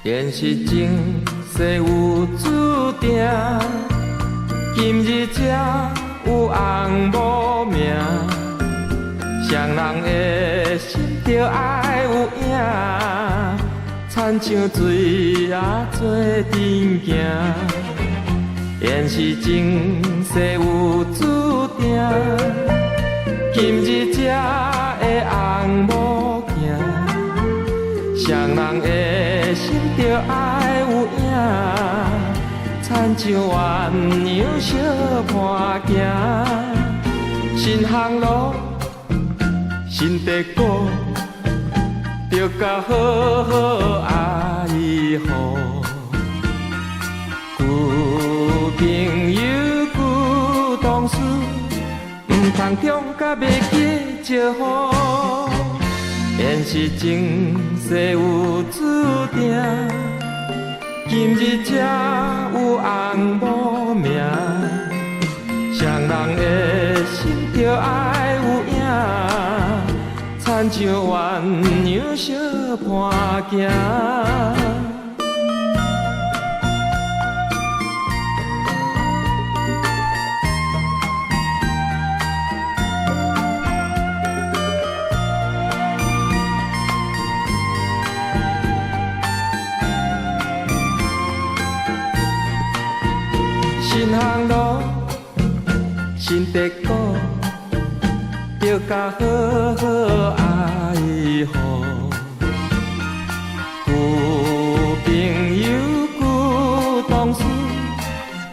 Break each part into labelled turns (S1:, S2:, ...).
S1: 现实前世有注定，今日才有红无名。双人的心着爱有影，亲像水也做阵行。现实前世有注定，今日才会红无影。双人的心着爱有影，亲像鸳鸯相伴行。新航路，新地故，着甲好好爱护。旧朋友旧同事，唔通中甲袂记招呼。现实前世有注定，今日才有红无名。双人的心着爱有影，亲像鸳鸯相伴行。新航路，新地故，着甲好好爱护。旧朋友旧同事，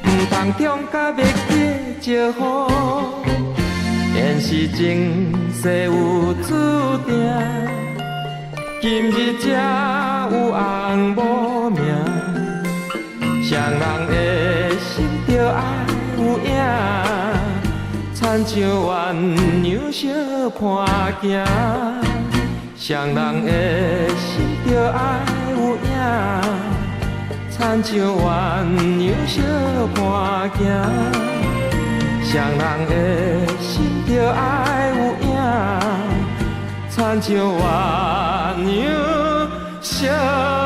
S1: 唔通中甲袂记招呼。现实前世有注定，今日才有红无名。双人的心着爱有影，亲像鸳鸯相伴行。双人的心着爱有影，亲像鸳鸯相伴行。双人的心着爱有影，亲像鸳鸯相。